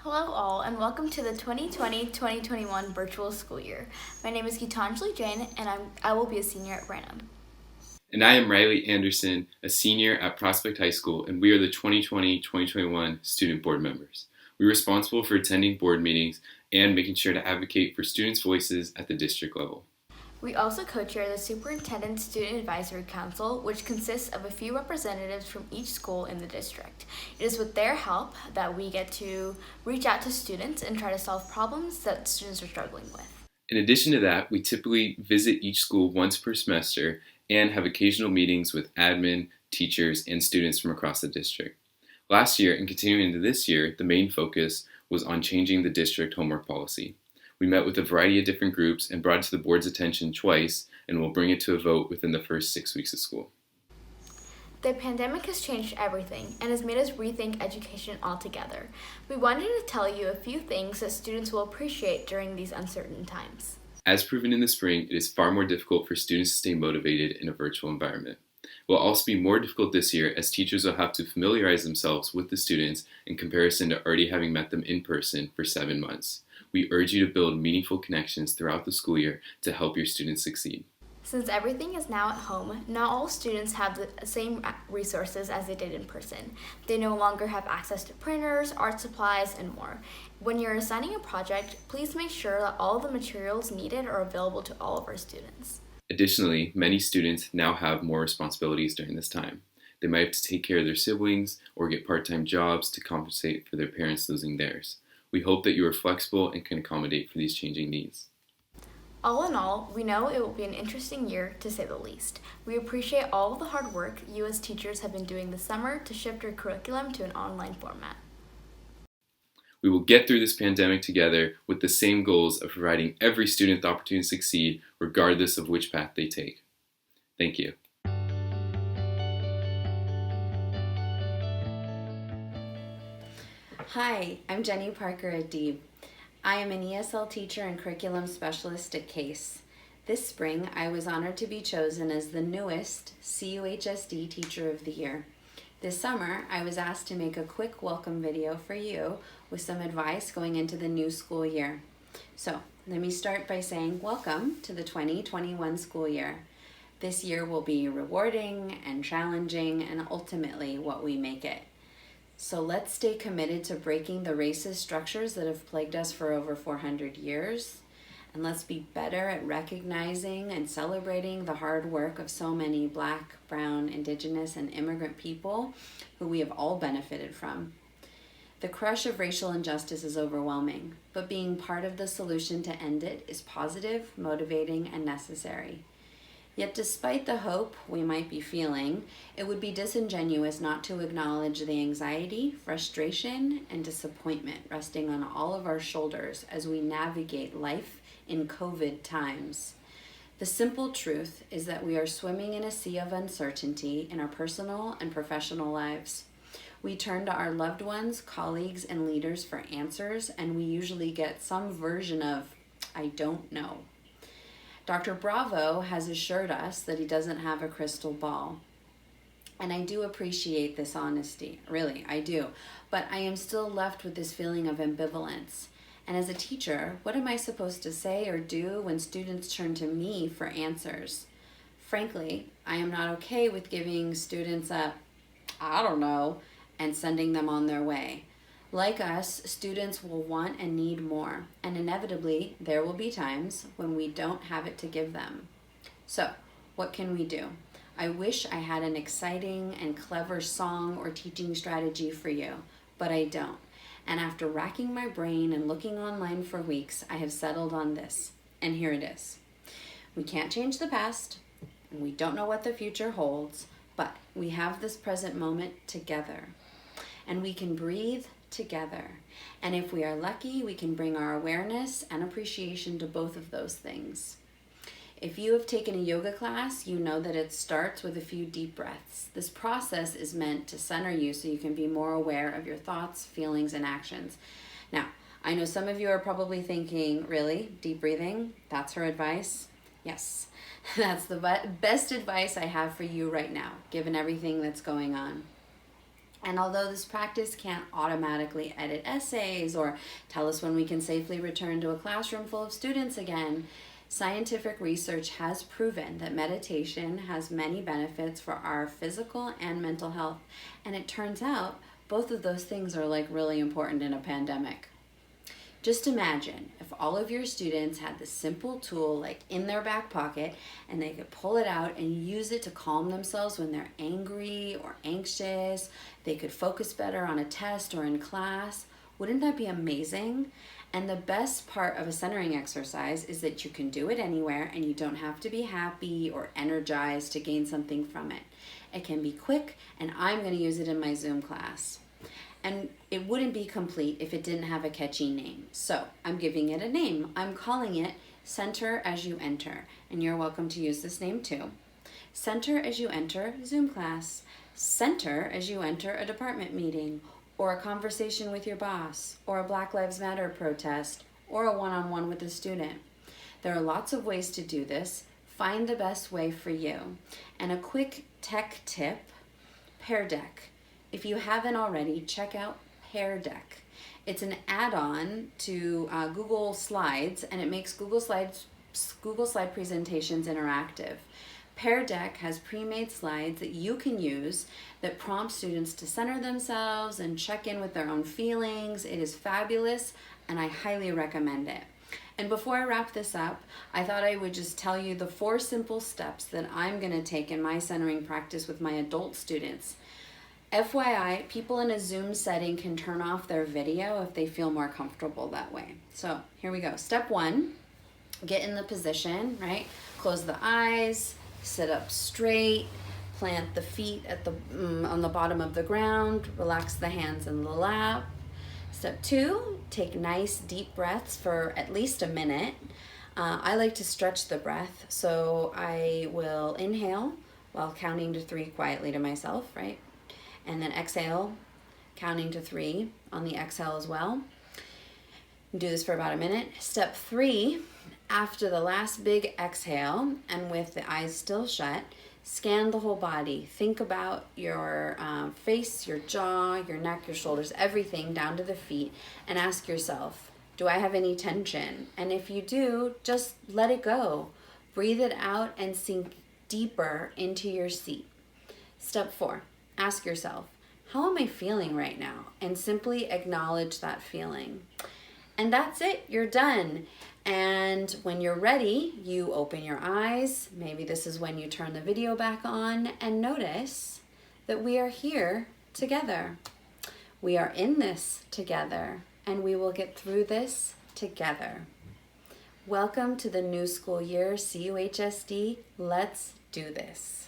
Hello all, and welcome to the 2020-2021 virtual school year. My name is Gitanjali Jain, and I will be a senior at Branham. And I am Riley Anderson, a senior at Prospect High School, and we are the 2020-2021 Student Board Members. We are responsible for attending board meetings and making sure to advocate for students' voices at the district level. We also co-chair the Superintendent Student Advisory Council, which consists of a few representatives from each school in the district. It is with their help that we get to reach out to students and try to solve problems that students are struggling with. In addition to that, we typically visit each school once per semester and have occasional meetings with admin, teachers, and students from across the district. Last year, and continuing into this year, the main focus was on changing the district homework policy. We met with a variety of different groups and brought it to the board's attention twice, and will bring it to a vote within the first 6 weeks of school. The pandemic has changed everything and has made us rethink education altogether. We wanted to tell you a few things that students will appreciate during these uncertain times. As proven in the spring, it is far more difficult for students to stay motivated in a virtual environment. It will also be more difficult this year as teachers will have to familiarize themselves with the students in comparison to already having met them in person for 7 months. We urge you to build meaningful connections throughout the school year to help your students succeed. Since everything is now at home, not all students have the same resources as they did in person. They no longer have access to printers, art supplies, and more. When you're assigning a project, please make sure that all the materials needed are available to all of our students. Additionally, many students now have more responsibilities during this time. They might have to take care of their siblings or get part-time jobs to compensate for their parents losing theirs. We hope that you are flexible and can accommodate for these changing needs. All in all, we know it will be an interesting year, to say the least. We appreciate all of the hard work you as teachers have been doing this summer to shift your curriculum to an online format. We will get through this pandemic together with the same goals of providing every student the opportunity to succeed, regardless of which path they take. Thank you. Hi, I'm Jenny Parker Adib. I am an ESL teacher and curriculum specialist at CASE. This spring, I was honored to be chosen as the newest CUHSD Teacher of the Year. This summer, I was asked to make a quick welcome video for you with some advice going into the new school year. So, let me start by saying welcome to the 2021 school year. This year will be rewarding and challenging and ultimately what we make it. So let's stay committed to breaking the racist structures that have plagued us for over 400 years. And let's be better at recognizing and celebrating the hard work of so many Black, Brown, Indigenous, and immigrant people who we have all benefited from. The crush of racial injustice is overwhelming, but being part of the solution to end it is positive, motivating, and necessary. Yet despite the hope we might be feeling, it would be disingenuous not to acknowledge the anxiety, frustration, and disappointment resting on all of our shoulders as we navigate life in COVID times. The simple truth is that we are swimming in a sea of uncertainty in our personal and professional lives. We turn to our loved ones, colleagues, and leaders for answers, and we usually get some version of, "I don't know." Dr. Bravo has assured us that he doesn't have a crystal ball. And I do appreciate this honesty, really, I do. But I am still left with this feeling of ambivalence. And as a teacher, what am I supposed to say or do when students turn to me for answers? Frankly, I am not okay with giving students I don't know, and sending them on their way. Like us, students will want and need more, and inevitably, there will be times when we don't have it to give them. So, what can we do? I wish I had an exciting and clever song or teaching strategy for you, but I don't. And after racking my brain and looking online for weeks, I have settled on this, and here it is. We can't change the past, and we don't know what the future holds, but we have this present moment together, and we can breathe together. And if we are lucky, we can bring our awareness and appreciation to both of those things. If you have taken a yoga class, you know that it starts with a few deep breaths. This process is meant to center you so you can be more aware of your thoughts, feelings, and actions. Now, I know some of you are probably thinking, really? Deep breathing? That's her advice? Yes, that's the best advice I have for you right now, given everything that's going on. And although this practice can't automatically edit essays or tell us when we can safely return to a classroom full of students again, scientific research has proven that meditation has many benefits for our physical and mental health. And it turns out both of those things are like really important in a pandemic. Just imagine if all of your students had this simple tool like in their back pocket and they could pull it out and use it to calm themselves when they're angry or anxious. They could focus better on a test or in class. Wouldn't that be amazing? And the best part of a centering exercise is that you can do it anywhere and you don't have to be happy or energized to gain something from it. It can be quick, and I'm going to use it in my Zoom class. And it wouldn't be complete if it didn't have a catchy name. So I'm giving it a name. I'm calling it Center as You Enter. And you're welcome to use this name too. Center as you enter Zoom class. Center as you enter a department meeting, or a conversation with your boss, or a Black Lives Matter protest, or a one-on-one with a student. There are lots of ways to do this. Find the best way for you. And a quick tech tip, Pear Deck. If you haven't already, check out Pear Deck. It's an add-on to Google Slides, and it makes Google Slide presentations interactive. Pear Deck has pre-made slides that you can use that prompt students to center themselves and check in with their own feelings. It is fabulous, and I highly recommend it. And before I wrap this up, I thought I would just tell you the 4 simple steps that I'm going to take in my centering practice with my adult students. FYI, people in a Zoom setting can turn off their video if they feel more comfortable that way. So here we go. Step 1, get in the position, right? Close the eyes, sit up straight, plant the feet at on the bottom of the ground, relax the hands in the lap. Step 2, take nice deep breaths for at least a minute. I like to stretch the breath, so I will inhale while counting to 3 quietly to myself, right? And then exhale, counting to 3 on the exhale as well. Do this for about a minute. Step 3, after the last big exhale and with the eyes still shut, scan the whole body. Think about your face, your jaw, your neck, your shoulders, everything down to the feet, and ask yourself, do I have any tension? And if you do, just let it go. Breathe it out and sink deeper into your seat. Step 4. Ask yourself, how am I feeling right now? And simply acknowledge that feeling. And that's it, you're done. And when you're ready, you open your eyes. Maybe this is when you turn the video back on and notice that we are here together. We are in this together, and we will get through this together. Welcome to the new school year, CUHSD. Let's do this.